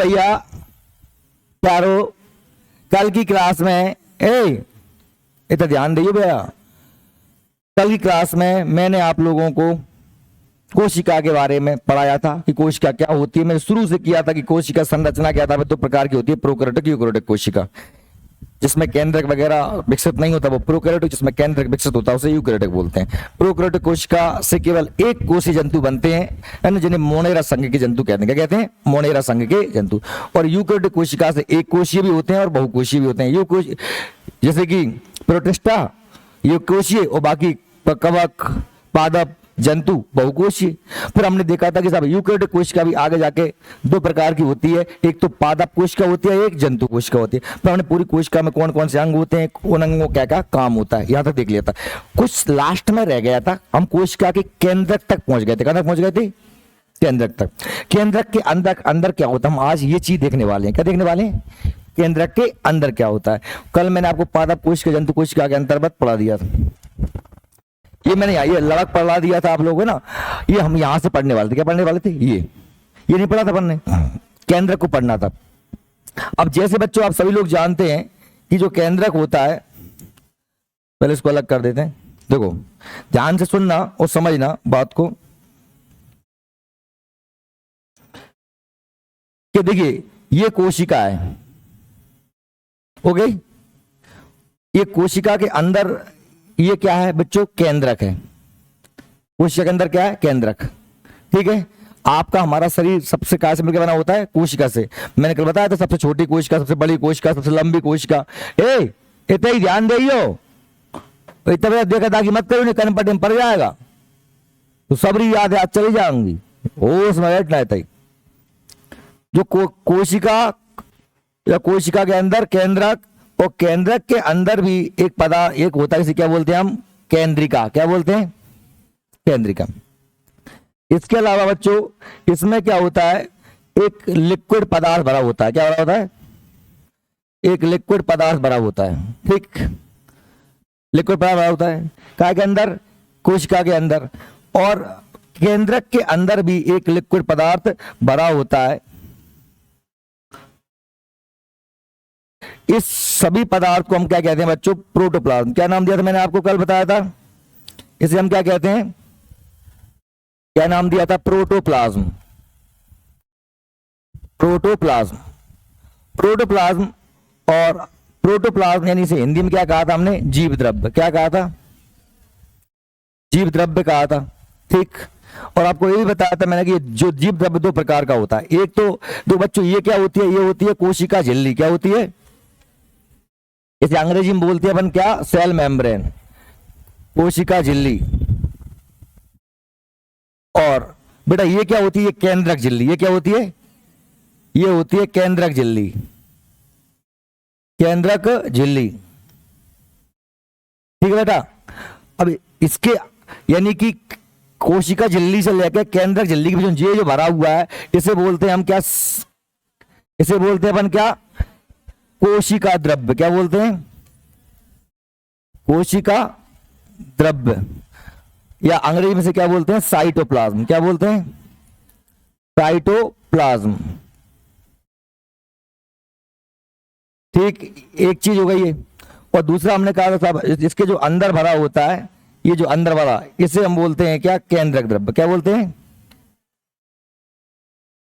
भैया प्यारो, कल की क्लास में इतना ध्यान दीजिए भैया, कल की क्लास में मैंने आप लोगों को कोशिका के बारे में पढ़ाया था कि कोशिका क्या होती है। मैंने शुरू से किया था कि कोशिका संरचना क्या था, दो प्रकार की होती है, प्रोकैरियोटिक यूकैरियोटिक कोशिका। जिसमें केंद्रक वगैरह विकसित नहीं होता वो प्रोकैरियोटिक, जिसमें केंद्रक विकसित होता है उसे यूकैरियोटिक बोलते हैं। प्रोकैरियोटिक कोशिका से केवल एक कोषीय जंतु बनते हैं, जिन्हें मोनेरा संघ के जंतु कहते हैं। क्या कहते हैं? मोनेरा संघ के जंतु। और यूकैरियोटिक कोशिका से एक कोषीय भी होते हैं और बहुकोषीय भी होते हैं। जैसे कि प्रोटिस्टा यूकोषीय और बाकी कवक, पादप, जंतु बहुकोषीय। फिर हमने देखा था कि साहब यूकैरियोटिक कोशिका भी आगे जाके दो प्रकार की होती है, एक तो पादप कोशिका होती है, एक जंतु कोशिका होती है। फिर हमने पूरी कोशिका में कौन कौन से अंग होते हैं, उन अंगों क्या क्या काम होता है, यहां तक देख लिया था। कुछ लास्ट में रह गया था, हम कोशिका के केंद्रक तक पहुंच गए थे। कहां तक पहुंच गए थे? केंद्रक तक। केंद्रक के अंदर क्या होता है, हम आज ये चीज देखने वाले हैं। क्या देखने वाले हैं? केंद्रक के अंदर क्या होता है। कल मैंने आपको पादप कोशिका, जंतु कोशिका के अंतर्गत पढ़ा दिया था। ये मैंने ये लड़क पढ़ा दिया था आप लोगों को ना, ये हम यहां से पढ़ने वाले थे। क्या पढ़ने वाले थे? ये नहीं पढ़ा था पढ़ने, केंद्रक को पढ़ना था। अब जैसे बच्चों आप सभी लोग जानते हैं कि जो केंद्रक होता है, पहले इसको अलग कर देते हैं। देखो ध्यान से सुनना और समझना बात को कि देखिए ये कोशिका है, ओके। ये कोशिका के अंदर ये क्या है बच्चों? केंद्रक है। कोशिका के अंदर क्या है? केंद्रक। ठीक है। आपका हमारा शरीर सबसे कहां से मिलकर बना होता है? कोशिका से। मैंने कल बताया था सबसे छोटी कोशिका, सबसे बड़ी कोशिका, सबसे लंबी कोशिका। इतना ही ध्यान दे, इतना देखा था कि मत करो, नहीं कन पटे में पड़ जाएगा तो सबरी याद है चली जाऊंगी, उसमें बैठना है। जो कोशिका या कोशिका के अंदर केंद्रक, और केंद्रक के अंदर भी एक पदार्थ एक होता है, इसे क्या बोलते हैं हम? केंद्रिका। क्या बोलते हैं? केंद्रिका। इसके अलावा बच्चों इसमें क्या होता है? एक लिक्विड पदार्थ भरा होता है। क्या भरा होता है? एक लिक्विड पदार्थ भरा होता है। ठीक, लिक्विड पदार्थ भरा होता है काय के अंदर? कोशिका के अंदर। और केंद्रक के अंदर भी एक लिक्विड पदार्थ भरा होता है। इस सभी पदार्थ को हम क्या कहते हैं बच्चों? प्रोटोप्लाज्म। क्या नाम दिया था मैंने आपको कल बताया था? इसे हम क्या कहते हैं? क्या नाम दिया था? प्रोटोप्लाज्म। Protoplasm, protoplasm. और प्रोटोप्लाज्म यानी इसे हिंदी में क्या कहा था हमने? जीव द्रव्य। क्या कहा था? जीव द्रव्य कहा था। ठीक। और आपको ये भी बताया था मैंने कि जो जीव द्रव्य दो प्रकार का होता है। एक तो दो बच्चों ये क्या होती है? ये होती है कोशिका झिल्ली। क्या होती है? इसे अंग्रेजी में बोलते हैं अपन क्या? सेल मेम्ब्रेन, कोशिका झिल्ली। और बेटा ये क्या होती है? केंद्रक झिल्ली। ये क्या होती है? ये होती है केंद्रक झिल्ली। केंद्रक झिल्ली। ठीक है बेटा। अब इसके यानी कि कोशिका झिल्ली से लेकर केंद्रक झिल्ली के बीच ये जो भरा हुआ है, इसे बोलते हैं हम क्या? इसे बोलते हैं अपन क्या? कोशिका द्रव्य। क्या बोलते हैं? कोशिका द्रव्य, या अंग्रेजी में से क्या बोलते हैं? साइटोप्लाज्म। क्या बोलते हैं? साइटोप्लाज्म। ठीक, एक चीज हो गई है। और दूसरा हमने कहा था साहब इसके जो अंदर भरा होता है, ये जो अंदर वाला, इसे हम बोलते हैं क्या? केंद्रक द्रव्य। क्या बोलते हैं?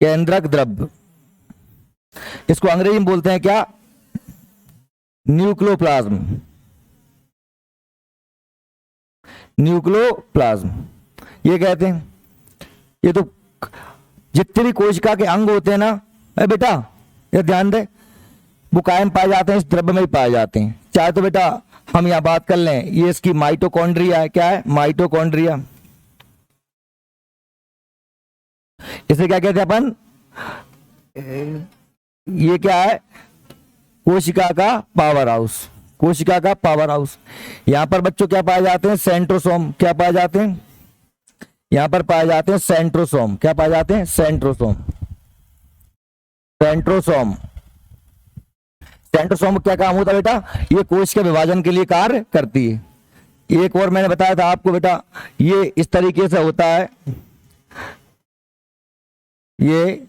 केंद्रक द्रव्य। इसको अंग्रेजी में बोलते हैं क्या? न्यूक्लियोप्लाज्म। न्यूक्लियोप्लाज्म ये कहते हैं। ये तो जितने भी कोशिका के अंग होते हैं ना, अरे बेटा ये ध्यान दे, वो कायम पाए जाते हैं इस द्रव्य में ही पाए जाते हैं। चाहे तो बेटा हम यहां बात कर लें, ये इसकी माइटोकॉन्ड्रिया है। क्या है? माइटोकॉन्ड्रिया। इसे क्या कहते हैं अपन? ये क्या है? कोशिका का पावर हाउस। कोशिका का पावर हाउस। यहां पर बच्चों क्या पाए जाते हैं? सेंट्रोसोम। क्या पाए जाते हैं? यहां पर पाए जाते हैं सेंट्रोसोम। क्या पाए जाते हैं? सेंट्रोसोम। सेंट्रोसोम। सेंट्रोसोम क्या काम होता है बेटा? ये कोश के विभाजन के लिए कार्य करती है। एक और मैंने बताया था आपको बेटा, ये इस तरीके से होता है। ये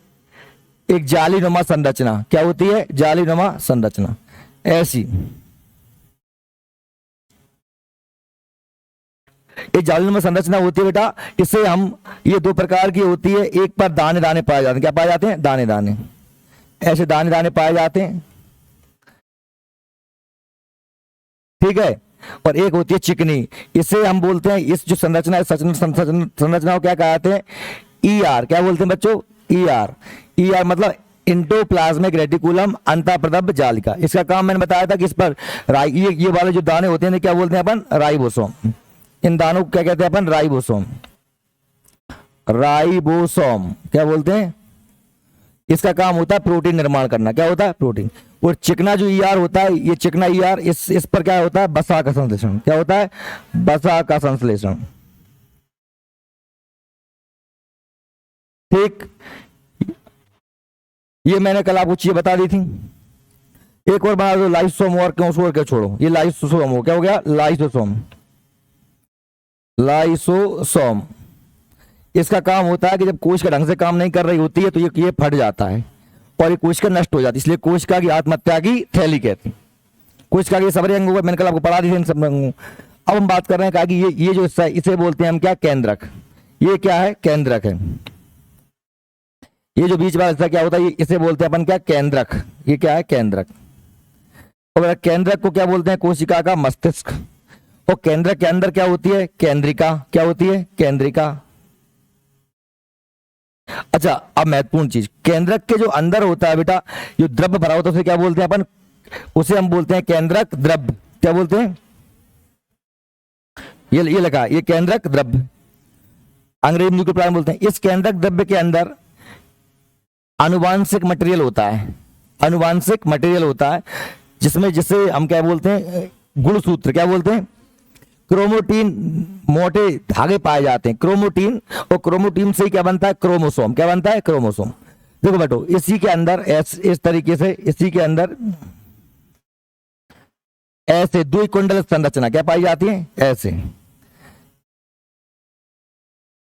एक जालीनुमा संरचना, क्या होती है? जालीनुमा संरचना। ऐसी ये जालीनुमा संरचना होती है बेटा, इसे हम, ये दो प्रकार की होती है, एक पर दाने दाने पाए जाते हैं। क्या पाए जाते हैं? दाने दाने, ऐसे दाने दाने पाए जाते हैं, ठीक है। और एक होती है चिकनी, इसे हम बोलते हैं, इस जो संरचना है, संरचना को क्या कहते हैं? ईआर। क्या बोलते हैं बच्चों? ईआर। ईआर मतलब इंडोप्लाज्मिक रेटिकुलम अंतःप्रदब्ध जालिका। इसका काम मैंने बताया था कि इस पर ये वाले जो दाने होते हैं क्या बोलते हैं अपन? राइबोसोम। इन दानों को क्या कहते हैं अपन? राइबोसोम। राइबोसोम क्या बोलते हैं? इसका काम होता है प्रोटीन निर्माण करना। क्या होता है? प्रोटीन। और चिकना जो ईआर होता है, ये चिकना ईआर, इस पर क्या होता है? बसा का संश्लेषण। क्या होता है? बसा का संश्लेषण, ठीक। ये मैंने कल आपको चीजें बता दी थी। एक और बना दो, लाइसोसोम। और क्यों छोड़ के छोड़ो, ये लाइसोसोम हो, क्या हो गया? लाइसोसोम। लाइसोसोम इसका काम होता है कि जब कोशिका ढंग से काम नहीं कर रही होती है तो ये फट जाता है और ये कोशिका नष्ट हो जाती है, इसलिए कोशिका की आत्महत्या की थैली कहते हैं। कोशिका के सभी अंगों को मैंने कल आपको पढ़ा दी थी, इन सब अंगों। अब हम बात कर रहे हैं कहा कि ये जो हिस्सा है इसे बोलते हैं हम क्या? केंद्रक। ये क्या है? केंद्रक है। ये जो बीच वाला हिस्सा क्या होता है? इसे बोलते हैं अपन क्या? केंद्रक। ये क्या है? केंद्रक। और केंद्रक को क्या बोलते हैं? कोशिका का मस्तिष्क। और केंद्रक के अंदर क्या होती है? केंद्रिका। क्या होती है? केंद्रिका। अच्छा, अब महत्वपूर्ण चीज, केंद्रक के जो अंदर होता है बेटा, जो द्रव्य भरा होता है उसे क्या बोलते हैं अपन? उसे हम बोलते हैं केंद्रक द्रव्य। क्या बोलते हैं? ये लगा, ये केंद्रक द्रव्य, अंग्रेजी में न्यूक्लियर बोलते हैं। इस केंद्रक द्रव्य के अंदर आनुवांशिक मटेरियल होता है। आनुवांशिक मटेरियल होता है जिसमें, जिसे हम क्या बोलते हैं? गुणसूत्र। क्या बोलते हैं? क्रोमोटीन मोटे धागे पाए जाते हैं, क्रोमोटीन। और क्रोमोटीन से क्या बनता है? क्रोमोसोम। क्या बनता है? क्रोमोसोम। देखो बेटो, इसी के अंदर इस तरीके से, इसी के अंदर ऐसे द्विकुंडल संरचना क्या पाई जाती है? ऐसे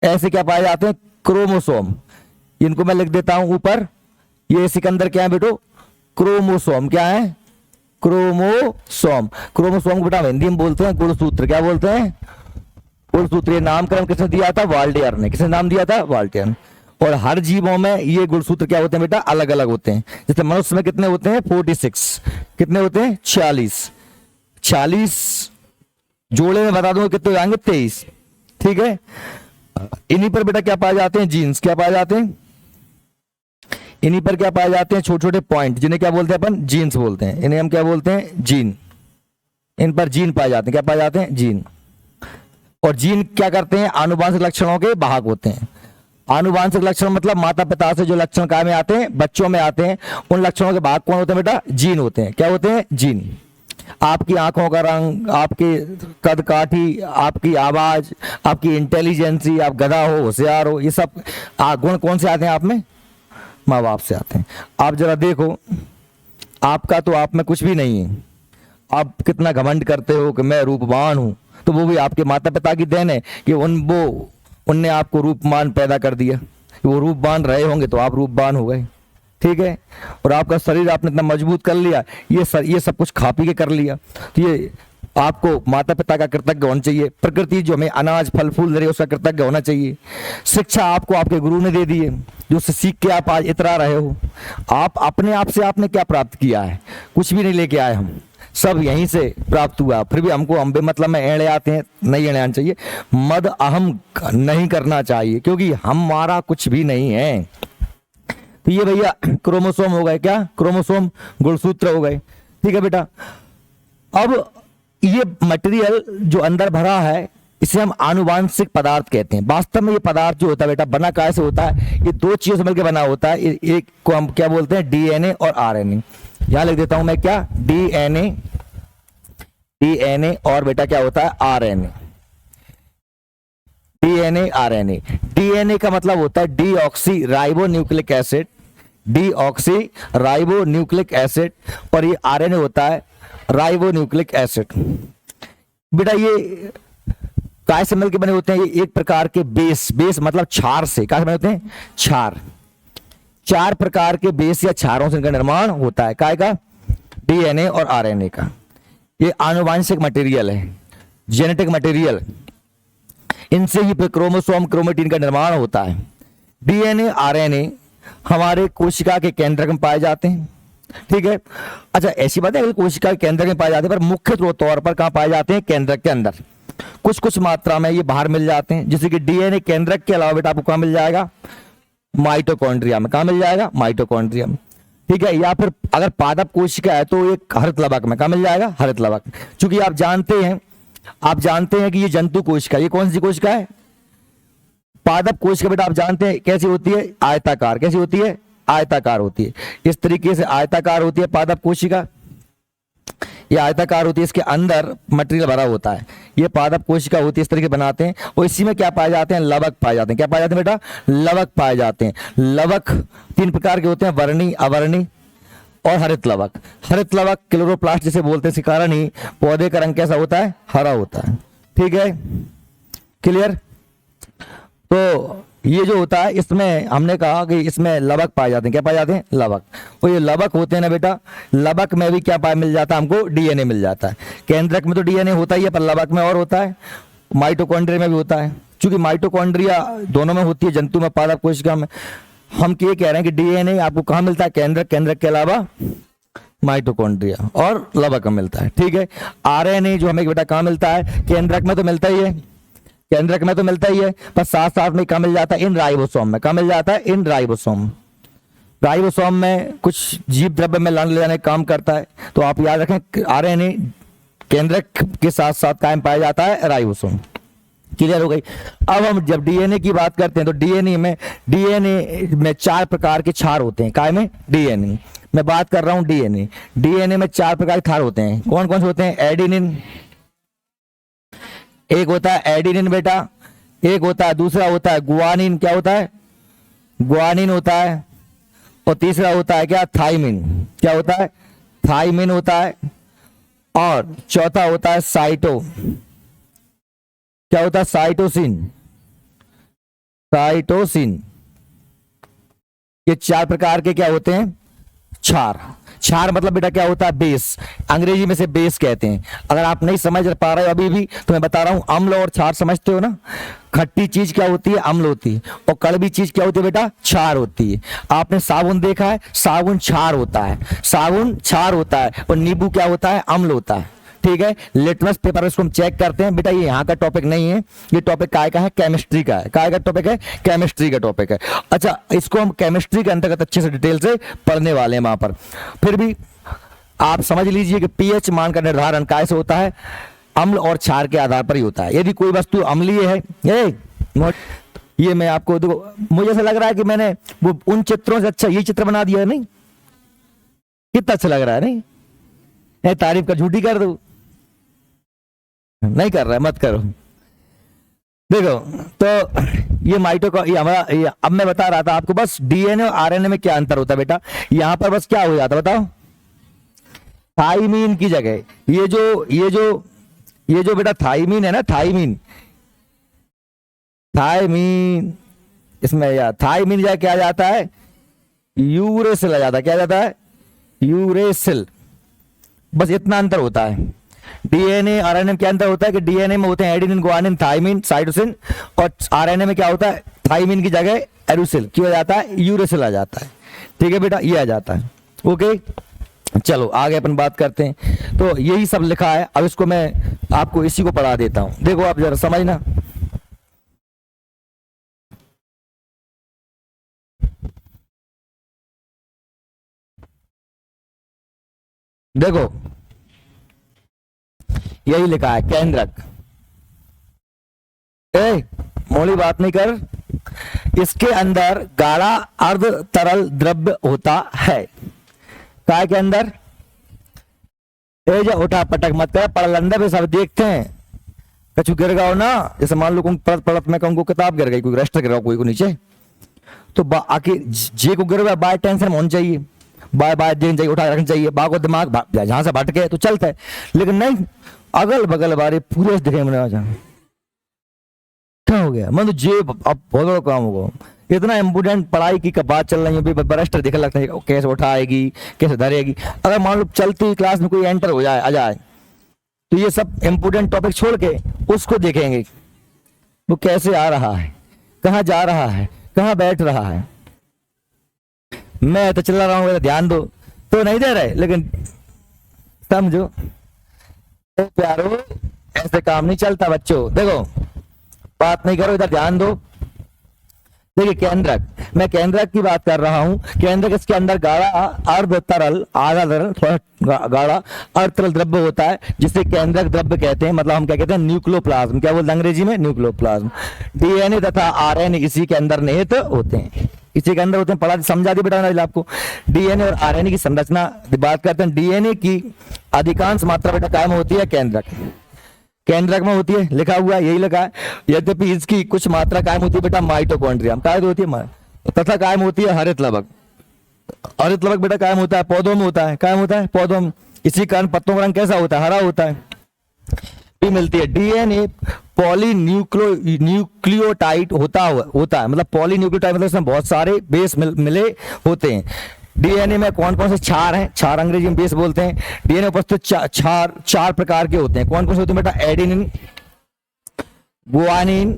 ऐसे क्या पाए जाते हैं? क्रोमोसोम। इनको मैं लिख देता हूं ऊपर। ये इसी के अंदर क्या है बेटो? क्रोमोसोम। क्या है? क्रोमोसोम। क्रोमोसोम को बेटा हिंदी में बोलते हैं गुणसूत्र। क्या बोलते हैं? गुणसूत्र। ये नामकरण किसने दिया था? वाल्डेयर ने। किसने नाम दिया था? वाल्डेयर। और हर जीवों में ये गुणसूत्र क्या होते हैं बेटा? अलग अलग होते हैं। जैसे मनुष्य में कितने होते हैं? 46। कितने होते हैं? 46। 46 जोड़े में बता दूंगा कितने हो जाएंगे? 23। ठीक है। इन्हीं पर बेटा क्या पाए जाते हैं? जीन्स। क्या पाए जाते हैं? इन्हीं पर क्या पाए जाते हैं? छोटे छोटे पॉइंट, जिन्हें क्या बोलते हैं अपन? जीन्स बोलते हैं। इन्हें हम क्या बोलते हैं? जीन। इन पर जीन पाए जाते हैं। क्या पाए जाते हैं? जीन। और जीन क्या करते हैं? आनुवांशिक लक्षणों के वाहक होते हैं। आनुवांशिक लक्षण मतलब माता पिता से जो लक्षण काय में आते हैं? बच्चों में आते हैं। उन लक्षणों के वाहक कौन होते हैं बेटा? जीन होते हैं। क्या होते हैं? जीन। आपकी आंखों का रंग, आपके कद काठी, आपकी आवाज, आपकी इंटेलिजेंसी, आप गधा हो, होशियार हो, ये सब गुण कौन से आते हैं आप में? माँ बाप से आते हैं। आप जरा देखो, आपका तो आप में कुछ भी नहीं है। आप कितना घमंड करते हो कि मैं रूपवान हूं, तो वो भी आपके माता पिता की देन है कि उनने आपको रूपवान पैदा कर दिया। वो रूपवान रहे होंगे तो आप रूपवान हो गए। ठीक है। और आपका शरीर आपने इतना मजबूत कर लिया, ये सब कुछ खा पी के कर लिया, तो ये आपको माता पिता का कृतज्ञ होना चाहिए। प्रकृति जो हमें अनाज फल फूल दे रही है उसका कृतज्ञ होना चाहिए। शिक्षा आपको आपके गुरु ने दे दी है, जो उससे सीख के आप आज इतरा रहे हो। आप अपने आप से आपने क्या प्राप्त किया है? कुछ भी नहीं लेके आए, हम सब यहीं से प्राप्त हुआ। फिर भी हमको हम बेमतलब में एड़े आते हैं, नहीं एड़े आना चाहिए। मद अहम नहीं करना चाहिए, क्योंकि हमारा कुछ भी नहीं है। तो ये भैया क्रोमोसोम हो गए। क्या? क्रोमोसोम गुणसूत्र हो गए। ठीक है बेटा। अब ये मटेरियल जो अंदर भरा है इसे हम आनुवांशिक पदार्थ कहते हैं। वास्तव में ये पदार्थ जो होता है बेटा बना कैसे होता है? ये दो चीजों से मिलकर बना होता है। एक को हम क्या बोलते हैं? डीएनए और आरएनए। यहां लिख देता हूं मैं क्या? डीएनए और बेटा क्या होता है? आरएनए। DNA RNA. डीएनए का मतलब होता है deoxy ribo nucleic acid. Deoxy ribo nucleic acid. और ये आरएनए होता है राइबो न्यूक्लिक एसिड। बेटा ये काय से मिलकर बने होते हैं? ये एक प्रकार के बेस मतलब क्षार से। क्या बने होते हैं? क्षार। 4 प्रकार के बेस या क्षारों से इनका निर्माण होता है। काय का? डीएनए और आरएनए का। ये आनुवांशिक मटेरियल है, जेनेटिक मटेरियल, इनसे ही क्रोमोसोम क्रोमेटिन का निर्माण होता है। डीएनए आरएनए हमारे कोशिका के केंद्रक में पाए जाते हैं, ठीक है। अच्छा, ऐसी बात है कि कोशिका के केंद्रक में पाए जाते हैं, पर मुख्य तौर पर कहां पाए जाते हैं? केंद्रक के अंदर। कुछ कुछ मात्रा में ये बाहर मिल जाते हैं, जैसे कि डीएनए केंद्रक के अलावा बेटा आपको कहां मिल जाएगा? माइटोकॉन्ड्रिया में। कहां मिल जाएगा? माइटोकॉन्ड्रिया में, ठीक है। या फिर अगर पादप कोशिका है तो एक हरित लवक में। कहां मिल जाएगा? हरित लवक। क्योंकि आप जानते हैं कि ये जंतु कोशिका, ये कौन सी कोशिका है? पादप कोशिका बेटा आप जानते हैं कैसी होती है? आयताकार। कैसी होती है? आयताकार होती है। इस तरीके से आयताकार होती है पादप कोशिका, ये आयताकार होती है, इसके अंदर मटेरियल भरा होता है। ये पादप कोशिका होती है, इस तरीके बनाते हैं। और इसी में क्या पाए जाते हैं? लवक पाए जाते हैं। क्या पाए जाते हैं बेटा? लवक पाए जाते हैं। लवक 3 प्रकार के होते हैं, वर्णी, अवर्णी और हरित लवक। हरित लवक क्लोरोप्लास्ट जिसे बोलते हैं, इसी कारण ही पौधे का रंग कैसा होता है? हरा होता है, ठीक है। क्लियर? तो ये जो होता है, इसमें हमने कहा कि इसमें लवक पाए जाते हैं। क्या पाए जाते हैं? लवक। और ये लवक होते हैं ना बेटा, लवक में भी क्या पाए मिल जाता है हमको? डीएनए मिल जाता है। केंद्रक में तो डीएनए होता ही है, पर लवक में और होता है, माइटोकॉन्ड्रिया में भी होता है। क्योंकि माइटोकॉन्ड्रिया दोनों में होती है, जंतु में, पादप कोशिका में। हम ये कह रहे हैं कि डीएनए आपको कहाँ मिलता है? केंद्रक, केंद्रक के अलावा माइटोकॉन्ड्रिया और लवक में मिलता है, ठीक है। आरएनए जो हमें बेटा कहाँ मिलता है? केंद्रक में तो मिलता ही है, केंद्रक में तो मिलता ही है, पर साथ साथ में कहाँ मिल जाता है? इन राइबोसोम में। कहाँ मिल जाता है? इन राइबोसोम। राइबोसोम में कुछ जीव द्रव्य में ले जाने का काम करता है। तो आप याद रखें, आरएनए केंद्रक के साथ साथ कायम पाया जाता है राइबोसोम। क्लियर हो गई? अब हम जब डीएनए की बात करते हैं तो डीएनए में 4 प्रकार के क्षार होते हैं। काय में? डीएनए मैं बात कर रहा हूं। डीएनए में 4 प्रकार के क्षार होते हैं। कौन कौन से होते हैं? एडिनिन, एक होता है एडिनिन बेटा, एक होता है, दूसरा होता है गुआनिन। क्या होता है? गुआनिन होता है। और तीसरा होता है क्या? थाइमिन। क्या होता है? थाइमिन होता है। और चौथा होता है साइटो। क्या होता है? साइटोसिन। साइटोसिन। ये 4 प्रकार के क्या होते हैं? क्षार। क्षार मतलब बेटा क्या होता है? बेस। अंग्रेजी में से बेस कहते हैं। अगर आप नहीं समझ पा रहे हो अभी भी तो मैं बता रहा हूं, अम्ल और क्षार समझते हो ना? खट्टी चीज क्या होती है? अम्ल होती है। और कड़वी चीज क्या होती है बेटा? क्षार होती है। आपने साबुन देखा है? साबुन क्षार होता है, साबुन क्षार होता है। और नींबू क्या होता है? अम्ल होता है, ठीक है। लिटमस पेपर इसको हम चेक करते हैं बेटा। ये यहाँ का टॉपिक नहीं है, ये टॉपिक काय का है? केमिस्ट्री का है। काय का टॉपिक है? केमिस्ट्री का टॉपिक है। अच्छा, इसको हम केमिस्ट्री के अंतर्गत अच्छे से डिटेल से पढ़ने वाले हैं वहां पर। फिर भी आप समझ लीजिए कि पीएच मान का निर्धारण कैसे होता है? अम्ल और क्षार के आधार पर ही होता है। यदि कोई वस्तु अम्लीय है, ये मैं आपको देखो, मुझे ऐसा लग रहा है कि मैंने वो उन चित्रों से अच्छा ये चित्र बना दिया है। नहीं, कितना अच्छा लग रहा है? नहीं, तारीफ कर झूठी कर दो, नहीं कर रहा है, मत करो। देखो तो ये हमारा अब मैं बता रहा था आपको बस डीएनए और आरएनए में क्या अंतर होता है बेटा। यहां पर बस क्या हो जाता है बताओ? थाइमीन की जगह ये जो बेटा थाइमीन है ना, थाइमीन इसमें या थाइमीन जाए क्या जाता है? यूरेसिल आ जाता है। क्या जाता है? यूरेसिल। बस इतना अंतर होता है। डीएनए आरएनए में क्या अंतर होता है कि डीएनए में होते हैं एडेनिन, गुआनिन, थाइमिन, साइटोसिन। और आरएनए में क्या होता है? थाइमिन की जगह एरुसिल क्यों आ जाता है? यूरेसिल आ जाता है, ठीक है बेटा, ये आ जाता है। ओके, चलो आगे अपन बात करते हैं। तो यही सब लिखा है। अब इसको मैं आपको इसी को पढ़ा देता हूं। देखो आप जरा समझना। देखो यही लिखा है केंद्रक। मोली बात नहीं कर। इसके अंदर गाढ़ा अर्ध तरल द्रव्य होता है। काय के अंदर? जो उठा पटक मत कर, पढ़लंदा पे सब देखते हैं। कछु गिर गया हो ना, जैसे मान लो पढ़त में कहूँ किताब गिर गई, कोई रजिस्टर गिर गया कोई को नीचे, तो आके जे को गिर गया बाय टेंशन होना चाहिए, बाय बाय देना चाहिए, उठा रखना चाहिए। बागो दिमाग जहां से भटके तो चलता है, लेकिन नहीं, अगल बगल बारे पूरे दिखे मैंने क्या हो गया? मतलब जे अब बहुत बड़ा काम होगा। इतना इम्पोर्टेंट पढ़ाई की बात चल रही है, बरस्टर दिखने लगता है कैसे उठाएगी कैसे धरेगी। अगर मान लो चलती क्लास में कोई एंटर हो जाए आ जाए तो ये सब इम्पोर्टेंट टॉपिक छोड़ के उसको देखेंगे, वो कैसे आ रहा है, कहाँ जा रहा है, कहाँ बैठ रहा है। मैं तो चला रहा हूँ, ध्यान दो, तो नहीं दे रहे, लेकिन समझो तो प्यारो ऐसे काम नहीं चलता बच्चों। देखो बात नहीं करो, इधर ध्यान दो। देखिए केंद्रक, मैं केंद्रक की बात कर रहा हूं। केंद्रक इसके अंदर गाढ़ा अर्ध तरल, आधा तरल थोड़ा गाढ़ा अर्ध तरल द्रव्य होता है जिसे केंद्रक द्रव्य कहते हैं। मतलब हम क्या कहते हैं, न्यूक्लियोप्लाज्म। क्या बोलते हैं अंग्रेजी में, न्यूक्लियोप्लाज्म। डीएनए तथा आरएनए इसी के अंदर निहित होते हैं, इसी के अंदर होते हैं। पढ़ा समझा दी बेटा ना आपको। डीएनए और आरएनए की संरचना बात करते हैं। डीएनए की अधिकांश मात्रा बेटा कायम होती है केंद्रक, केंद्रक में होती है, लिखा हुआ है, यही लिखा है। यद्यपि इसकी कुछ मात्रा कायम होती है बेटा माइटोकॉन्ड्रिया, कायम होती है, तथा कायम होती है हरित लवक। हरित लवक बेटा कायम होता है पौधों में, होता है कायम होता है पौधों में। इसी कारण पत्तों का रंग कैसा होता है, हरा होता है। भी मिलती है। डीएनए पॉलीन्यूक्लियोटाइड होता है, मतलब पॉलीन्यूक्लियोटाइड मतलब इसमें बहुत सारे बेस मिले होते हैं। डीएनए में कौन कौन से क्षार हैं, क्षार अंग्रेजी में बेस बोलते हैं। डीएनए उपस्थित चार प्रकार के होते हैं। कौन कौन से होते हैं बेटा, एडेनिन, गुआनिन,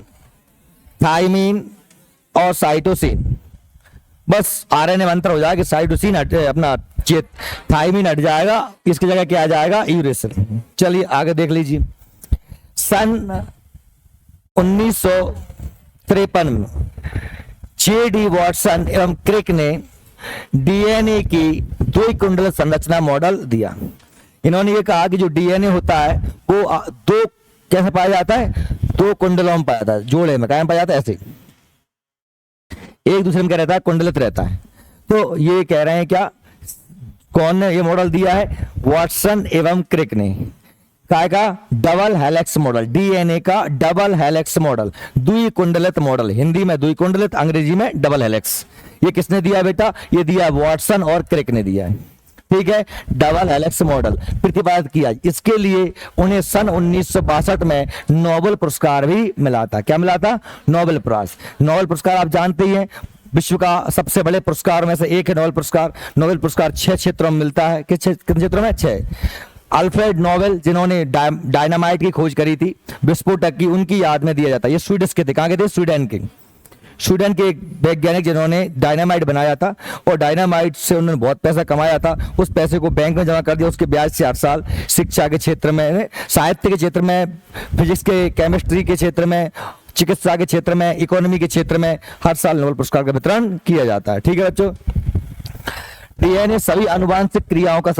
थाइमिन और साइटोसिन। बस आरएनए में अंतर हो जाएगा, साइटोसिन अपना थाइमिन हट जाएगा, इसकी जगह क्या आ जाएगा, यूरेसिल। चलिए आगे देख लीजिए। सन 1953 में जे.डी. वॉटसन एवं क्रिक ने डीएनए की द्विकुंडल संरचना मॉडल दिया। इन्होंने ये कहा कि जो डीएनए होता है वो दो कैसे पाया जाता है, दो कुंडलों में पाया जाता है, जोड़े में, कायम पाया जाता है, ऐसे एक दूसरे में क्या रहता है, कुंडलित रहता है। तो ये कह रहे हैं क्या, कौन ने ये मॉडल दिया है, वॉटसन एवं क्रिक ने। काय का, डबल हेलेक्स मॉडल, डीएनए का डबल हेलेक्स मॉडल, द्विकुंडलित मॉडल। हिंदी में द्विकुंडलित, अंग्रेजी में डबल हेलेक्स। ये किसने दिया बेटा, ये दिया वॉटसन और क्रिक ने दिया है। ठीक है, डबल हेलेक्स मॉडल प्रतिपादित किया। इसके लिए उन्हें सन 1962 में नोबेल पुरस्कार भी मिला था। क्या मिला था, नोबेल प्राइज। नोबेल पुरस्कार आप जानते ही हैं, विश्व का सबसे बड़े पुरस्कार में से एक है नोबेल पुरस्कार। नोबेल पुरस्कार 6 क्षेत्रों में मिलता है। कितने क्षेत्रों में, 6। अल्फ्रेड नोबेल जिन्होंने डायनामाइट की खोज करी थी, विस्फोटक की, उनकी याद में दिया जाता है। ये स्वीडिश के थे, कहाँ के थे, स्वीडन के। स्वीडन के एक वैज्ञानिक जिन्होंने डायनामाइट बनाया था और डायनामाइट से उन्होंने बहुत पैसा कमाया था। उस पैसे को बैंक में जमा कर दिया, उसके ब्याज से 8 साल शिक्षा के क्षेत्र में, साहित्य के क्षेत्र में, फिजिक्स के, केमिस्ट्री के क्षेत्र में, चिकित्सा के क्षेत्र में, इकोनॉमी के क्षेत्र में हर साल नोबेल पुरस्कार का वितरण किया जाता है। ठीक है बच्चों। डीएनए सभी आनुवांशिक क्रियाओं का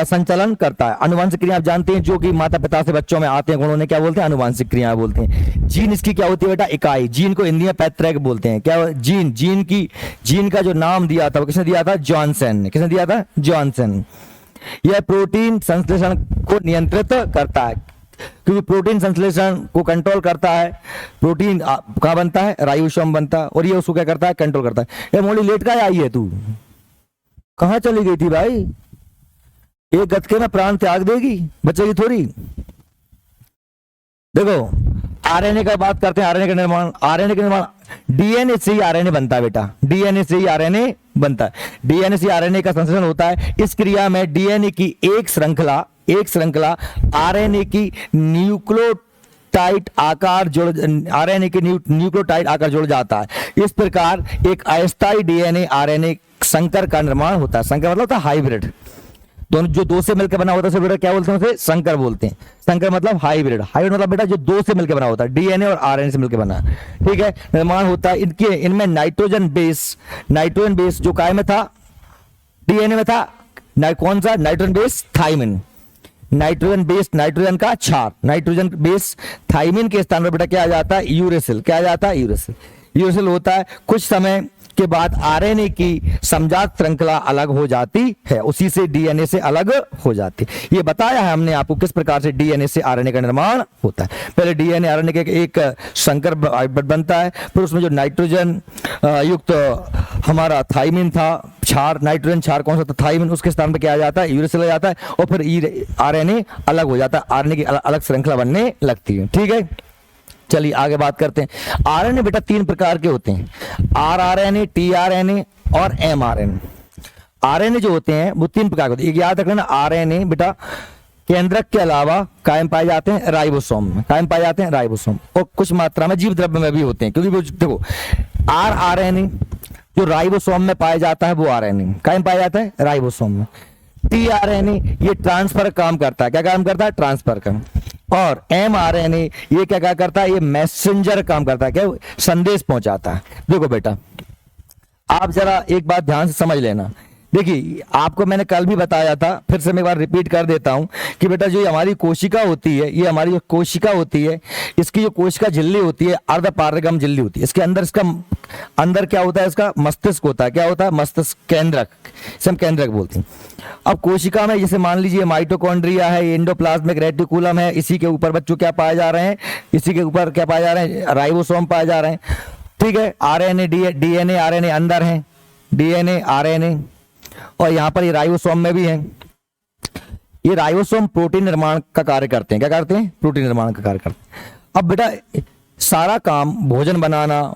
संचालन करता है। आनुवांशिक क्रिया आप जानते हैं, जो कि माता पिता से बच्चों में आते हैं, उन्होंने क्या बोलते हैं, आनुवांशिक क्रिया बोलते हैं। जीन इसकी क्या होती है बेटा, इकाई। जीन को हिंदी में पैतृक बोलते हैं। क्या जीन, जीन का जो नाम दिया था वो किसने दिया था, जॉनसन ने। किसने दिया था, जॉनसन। यह प्रोटीन संश्लेषण को नियंत्रित करता है, क्योंकि प्रोटीन संश्लेषण को कंट्रोल करता है। प्रोटीन कहाँ बनता है, राइबोसोम बनता है, और ये उसको क्या करता है, कंट्रोल करता है। ये मोली लेट का आई है, तू कहाँ चली गई थी भाई, एक गतके में प्राण त्याग देगी, बचेगी थोड़ी। देखो आरएनए का बात करते हैं, आरएनए का निर्माण। आरएनए का निर्माण डीएनए से ही आरएनए बनता है बेटा, डीएनए से ही आरएनए बनता है। डीएनए से आरएनए का संश्लेषण होता है। इस क्रिया में डीएनए की एक श्रृंखला आरएनए की न्यूक्लियोटाइड आकार जुड़ जाता है। इस प्रकार एक अस्थायी डीएनए आरएनए संकर का निर्माण होता है। संकर मतलब होता है हाइब्रिड, दोनों जो दो से मिलकर बना होता है उसे बेटा क्या बोलते हैं, उसे संकर बोलते हैं। संकर मतलब हाइब्रिड, हाइब्रिड मतलब बेटा जो दो से मिलकर बना होता है, डीएनए और आरएनए से मिलकर बना। ठीक है, निर्माण होता है इनमें नाइट्रोजन बेस जो काय में था, डीएनए में था, कौन सा, नाइट्रोजन बेस थाइमिन। नाइट्रोजन का क्षार, नाइट्रोजन बेस थाइमिन के स्थान पर बेटा क्या आ जाता है, यूरेसिल। क्या आ जाता है, यूरेसिल होता है। कुछ समय के बाद आरएनए की समजात श्रृंखला अलग हो जाती है, उसी से डीएनए से अलग हो जाती है। ये बताया है हमने आपको किस प्रकार से डीएनए से आरएनए का निर्माण होता है। पहले डीएनए आरएनए का एक संकर बनता है, फिर उसमें जो नाइट्रोजन युक्त हमारा थाइमिन था, क्षार, नाइट्रोजन क्षार कौन सा था, थाइमिन, उसके स्थान पर क्या आ जाता है, यूरेसिल आ जाता है, और फिर आरएनए अलग हो जाता है, आरएनए की अलग श्रृंखला बनने लगती है। ठीक है, चलिए आगे बात करते हैं। आरएनए बेटा 3 प्रकार के होते हैं, आरआरएनए, टीआरएनए और एमआरएनए। आरएनए जो होते हैं वो 3 प्रकार के होते हैं। एक याद रखना, आरएनए बेटा केंद्रक के अलावा कायम पाए जाते हैं राइबोसोम में, कायम पाए जाते हैं राइबोसोम, और कुछ मात्रा में जीव द्रव्य में भी होते हैं। क्योंकि वो देखो आरआरएनए जो राइबोसोम में पाया जाता है वो आरएनए कायम पाया जाता है राइबोसोम में। टीआरएनए ये ट्रांसफर काम करता है, क्या काम करता है? ट्रांसफर का। और एमआरएनए ये क्या करता है? ये मैसेंजर काम करता है, क्या? संदेश पहुंचाता है। देखो बेटा आप जरा एक बात ध्यान से समझ लेना। देखिए आपको मैंने कल भी बताया था, फिर से मैं एक बार रिपीट कर देता हूं कि बेटा जो हमारी कोशिका होती है, ये हमारी जो कोशिका होती है, इसकी जो कोशिका झिल्ली होती है अर्धपारगम झिल्ली होती है। इसके अंदर इसका अंदर क्या होता है? इसका मस्तिष्क होता है। क्या होता है? मस्तिष्क, केंद्रक, इसे हम केंद्रक बोलते हैं। अब कोशिका में जैसे मान लीजिए माइटोकॉन्ड्रिया है, एंडोप्लाज्मिक रेटिकुलम है, इसी के ऊपर बच्चों क्या पाए जा रहे हैं? इसी के ऊपर क्या पाए जा रहे हैं? राइबोसोम पाए जा रहे हैं। ठीक है, आरएनए, डीएनए, आरएनए अंदर है, डीएनए, आरएनए, और यहां पर ये राइबोसोम में भी है। ये राइबोसोम प्रोटीन निर्माण का कार्य करते हैं। क्या करते हैं? प्रोटीन निर्माण का कार्य करते हैं। अब बेटा सारा काम भोजन बनाना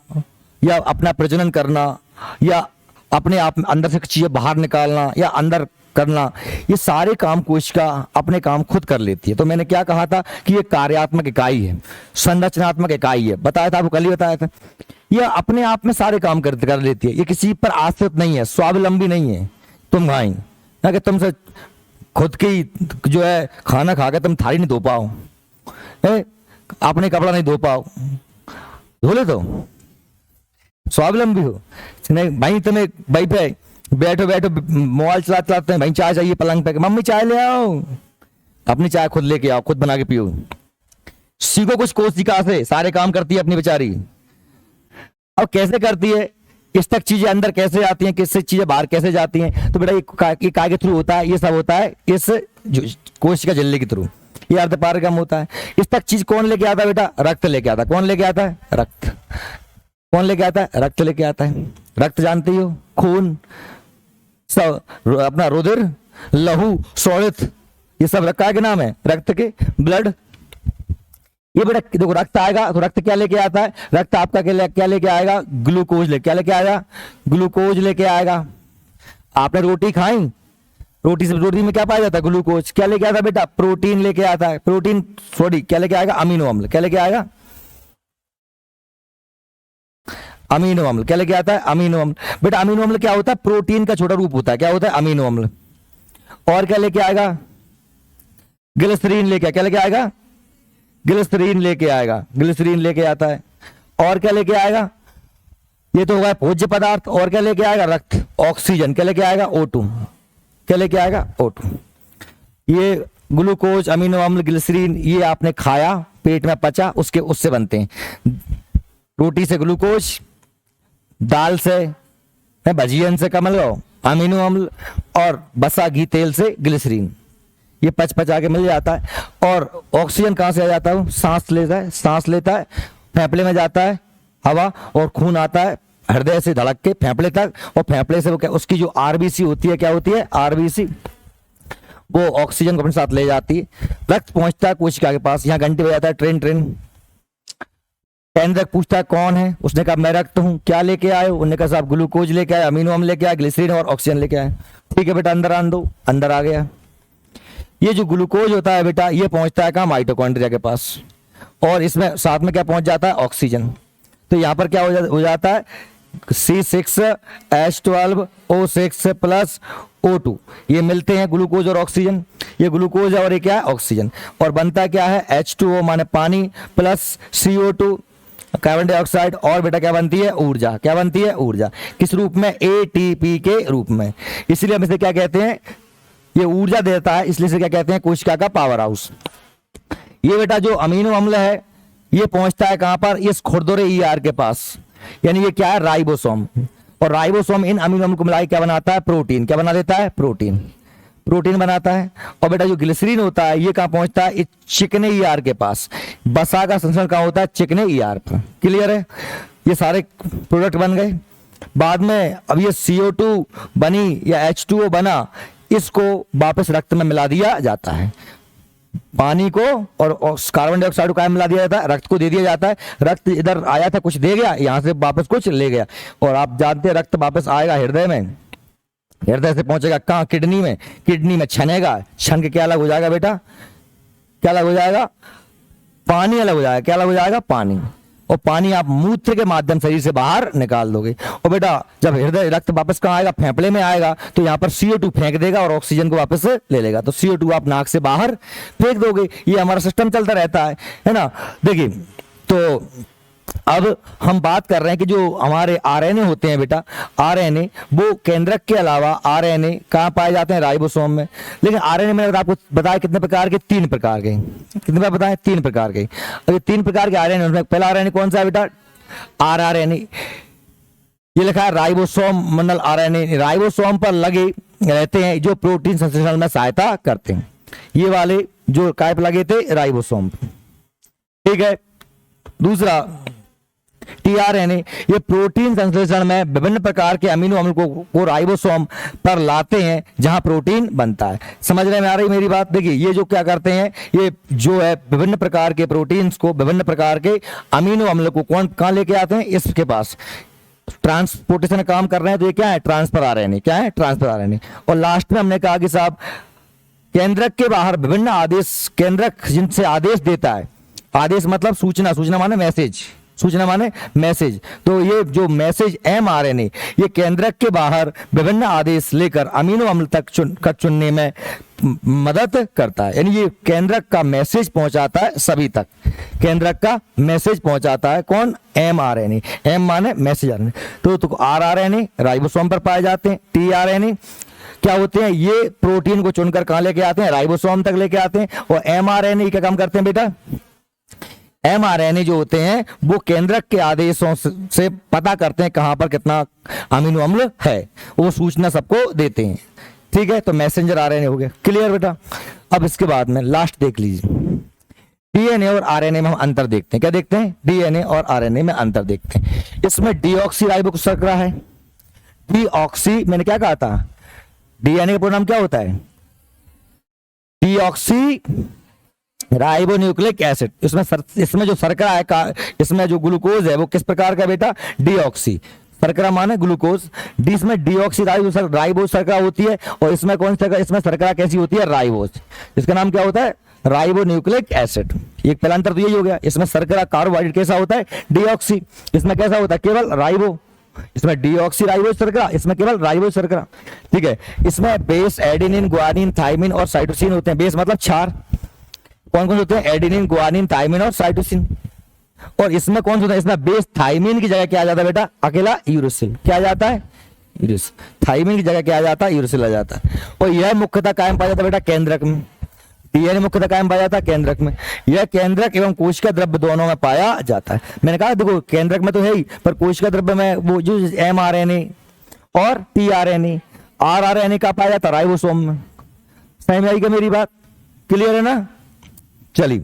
या अपना प्रजनन करना या अपने आप अंदर से चीजें बाहर निकालना या अंदर करना, ये सारे काम कोशिका अपने काम खुद कर लेती है। तो मैंने क्या कहा था कि ये कार्यात्मक इकाई है, संरचनात्मक इकाई है, बताया था आपको, कल ही बताया था। ये अपने आप में सारे काम कर लेती है, ये किसी पर आश्रित नहीं है, स्वावलंबी नहीं है। तुम भाई ना कि तुमसे खुद की जो है खाना खा के तुम थाली नहीं धो पाओ, अपने कपड़ा नहीं धो पाओ, धो ले तो स्वावलंबी हो। नहीं भाई तुम्हें भाई पे बैठो बैठो मोबाइल चलाते हैं, भाई चाय चाहिए पलंग पे, मम्मी चाय ले आओ, अपनी चाय खुद लेके आओ, खुद बना के पियो। सीखो कुछ कोशिका से, सारे काम करती है अपनी बेचारी। अब कैसे करती है? इस तक चीजें अंदर कैसे आती हैं, किससे चीजें बाहर कैसे जाती हैं? तो बेटा ये काय के थ्रू होता है, ये सब होता है इस कोशिका झिल्ली के थ्रू, ये अर्धपारगम होता है। इस तक चीज कौन लेके आता है बेटा? रक्त लेके आता है। कौन लेके आता है? रक्त। कौन लेके आता है? रक्त लेके आता है। रक्त जानते हो, खून, सब अपना रुधिर, लहू, शोणित, ये सब रक्त के नाम है, रक्त के, ब्लड। ये बेटा देखो रक्त आएगा तो रक्त क्या लेके आता है? रक्त आपका क्या लेके आएगा? ग्लूकोज लेके, क्या लेके आएगा? ग्लूकोज लेके आएगा। आपने रोटी खाई, रोटी में क्या पाया जाता है? ग्लूकोज। क्या लेके आता है बेटा? प्रोटीन लेके आता है। प्रोटीन सॉरी क्या लेके आएगा? अमीनो अम्ल। क्या लेके आएगा? अमीनो अम्ल। क्या लेके आता है? अमीनो अम्ल। बेटा अमीनो अम्ल क्या होता है? प्रोटीन का छोटा रूप होता है। क्या होता है? अमीनो अम्ल। और क्या लेके आएगा? ग्लिसरीन लेके, क्या लेके आएगा? ग्लिसरीन लेके आएगा, ग्लिसरीन लेके आता है। और क्या लेके आएगा? ये तो होगा भोज्य पदार्थ। और क्या लेके आएगा? रक्त, ऑक्सीजन। क्या लेके आएगा? O2। क्या लेके आएगा? O2। ये ग्लूकोज, अमीनो अम्ल, ग्लिसरीन, ये आपने खाया, पेट में पचा, उससे बनते हैं। रोटी से ग्लूकोज, दाल से, भजियन से कमल अमीनो अम्ल, और बसा घी तेल से ग्लिसरीन। ये पचा के मिल जाता है। और ऑक्सीजन कहां से आ जाता है? सांस लेता है, फेफड़े में जाता है हवा, और खून आता है हृदय से धड़क के फेफड़े तक, और फेफड़े से वो क्या, उसकी जो आरबीसी होती है, क्या होती है? आरबीसी, वो ऑक्सीजन को अपने साथ ले जाती है। रक्त पहुंचता है कोशिका के पास, यहाँ घंटे बजाता है ट्रेन। केंद्रक पूछता है कौन है? उसने कहा मैं रक्त हूं। क्या लेके आए? उन्होंने कहा साहब ग्लूकोज लेके आए, अमीनो अम्ल लेके आए, ग्लिसरीन और ऑक्सीजन लेके आए। ठीक है बेटा अंदर आन दो। अंदर आ गया। ये जो ग्लूकोज होता है बेटा, ये पहुंचता है कहाँ? माइटोकॉन्ड्रिया के पास, और इसमें साथ में क्या पहुंच जाता है? ऑक्सीजन। तो यहाँ पर क्या हो जाता है? C6H12O6 प्लस O2, ये मिलते हैं ग्लूकोज और ऑक्सीजन। ये ग्लूकोज और ये क्या है? ऑक्सीजन। और बनता क्या है? H2O माने पानी प्लस CO2 कार्बन डाइऑक्साइड, और बेटा क्या बनती है? ऊर्जा। क्या बनती है? ऊर्जा। किस रूप में? ATP के रूप में। इसलिए हम इसे क्या कहते हैं? ये ऊर्जा देता है, इसलिए से क्या कहते हैं? कोशिका का पावर हाउस। ये बेटा जो अमीनो अम्ल है, ये पहुंचता है कहां पर? इस खुरदुरे ER के पास, यानी ये क्या है? राइबोसोम। और राइबोसोम इन अमीनो अम्ल को मिलाकर क्या बनाता है? प्रोटीन। क्या बना देता है? प्रोटीन। प्रोटीन बनाता है। और बेटा जो ग्लिसरीन होता है, ये कहां पहुंचता है? इस चिकने ER के पास। बसा का संश्लेषण कहां होता है? चिकने ER पर। क्लियर है? ये सारे प्रोडक्ट बन गए। बाद में अब ये CO2 बनी या H2O बना, इसको वापस रक्त में मिला दिया जाता है। पानी को और कार्बन डाइऑक्साइड को क्या मिला दिया जाता है, रक्त को दे दिया जाता है। रक्त इधर आया था, कुछ दे गया, यहां से वापस कुछ ले गया। और आप जानते हैं रक्त वापस आएगा हृदय में, हृदय से पहुंचेगा कहाँ, किडनी में, किडनी में छनेगा, छन के क्या अलग हो जाएगा बेटा, क्या अलग हो जाएगा, पानी अलग हो जाएगा। क्या अलग हो जाएगा, पानी। और पानी आप मूत्र के माध्यम शरीर से बाहर निकाल दोगे। और बेटा जब हृदय रक्त वापस कहाँ आएगा, फेफड़े में आएगा, तो यहाँ पर CO2 फेंक देगा और ऑक्सीजन को वापस ले लेगा। तो CO2 आप नाक से बाहर फेंक दोगे। ये हमारा सिस्टम चलता रहता है ना। देखिए तो अब हम बात कर रहे हैं कि जो हमारे RNA होते हैं बेटा, RNA वो केंद्रक के अलावा RNA कहाँ पाए जाते हैं, राइबोसोम में। लेकिन RNA मैंने आपको बताया कितने प्रकार के, 3 प्रकार के। कितने बार बताएं, 3 प्रकार के। अब ये 3 प्रकार के RNA उसमें पहला RNA कौन सा है बेटा, rRNA। ये लिखा है राइबोसोम मंडल RNA, राइबोसोम पर लगे रहते हैं जो प्रोटीन संश्लेषण में सहायता करते हैं। ये वाले जो काय पर लगे थे, राइबोसोम, ठीक है। दूसरा tRNA, ये प्रोटीन संश्लेषण में विभिन्न प्रकार के अमीनो अम्ल को राइबोसोम पर लाते हैं जहां प्रोटीन बनता है। समझ में आ रही मेरी बात। देखिए ये जो क्या करते हैं, ये जो है विभिन्न प्रकार के प्रोटीन्स को, विभिन्न प्रकार के अमीनो अम्ल को कौन कहां लेके आते हैं, इसके पास ट्रांसपोर्टेशन का काम कर रहे हैं। तो ये क्या है, ट्रांसफर RNA, क्या है, ट्रांसफर RNA। और लास्ट में हमने कहा कि साहब केंद्रक के बाहर विभिन्न आदेश, केंद्रक जिनसे आदेश देता है, आदेश मतलब सूचना, सूचना माने मैसेज, सूचना माने मैसेज। तो ये जो मैसेज mRNA, ये केंद्रक के बाहर विभिन्न आदेश लेकर अमीनो अम्ल तक चुनने में मदद करता है। यानी ये केंद्रक का मैसेज पहुंचाता है सभी तक, केंद्रक का मैसेज पहुंचाता है कौन, mRNA। M माने मैसेज RNA। तो rRNA राइबोसोम पर पाए जाते हैं। tRNA क्या होते हैं, ये प्रोटीन को चुनकर कहां लेके आते हैं, राइबोसोम तक लेके आते हैं। और mRNA क्या काम करते हैं बेटा, mRNA जो होते हैं वो केंद्रक के आदेशों से पता करते हैं कहां पर कितना अमीनो अम्ल है, वो सूचना सबको देते हैं, ठीक है। तो मैसेंजर RNA हो गया, क्लियर बेटा। अब इसके बाद में लास्ट देख लीजिए, DNA और RNA में हम अंतर देखते हैं। क्या देखते हैं, DNA और RNA में अंतर देखते हैं। इसमें डीऑक्सी शर्करा है, डीऑक्सी, मैंने क्या कहा था, DNA का पूरा नाम क्या होता है, डीऑक्सी राइबोन्यूक्लिक एसिड। इसमें जो शर्करा है, इसमें जो ग्लूकोज है वो किस प्रकार का बेटा, डीऑक्सी। शर्करा माने ग्लूकोज, इसमें डीऑक्सी राइबोज शर्करा होती है। और इसमें कौन सा, इसमें शर्करा कैसी होती है, राइबोज। इसका नाम क्या होता है, राइबोन्यूक्लिक एसिड। एक पहला अंतर तो यही हो गया। इसमें शर्करा कार्बोहाइड्रेट कैसा होता है, डीऑक्सी। इसमें कैसा होता है, केवल राइबो। इसमें डीऑक्सी राइबोज शर्करा, इसमें केवल राइबोज शर्करा, ठीक है। इसमें बेस एडेनिन, ग्वानिन, थाइमिन और साइटोसिन होते हैं। बेस मतलब क्षार, कौन कौन होते हैं, एडेनिन, ग्वानिन, थाइमिन और साइटोसिन। और इसमें कौन सा होता है, इसमें बेस थाइमिन की जगह क्या आ जाता है बेटा, अकेला यूरोसिल। क्या आ जाता है, यूरोसिल। थाइमिन की जगह क्या आ जाता है, यूरोसिल आ जाता है। और यह मुख्यतः कायम पाया जाता है बेटा केंद्रक में। DNA मुख्यतः कायम पाया जाता है केंद्रक में। यह केंद्रक एवं कोशिका द्रव्य दोनों में पाया जाता है। मैंने कहा देखो केंद्रक में तो है ही, पर कोशिका द्रव्य में वो जो mRNA और tRNA, rRNA का पाया जाता है राइबोसोम में। समझ में आई क्या मेरी बात, क्लियर है ना। चलिए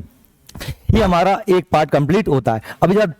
ये हमारा एक पार्ट कंप्लीट होता है। अभी जब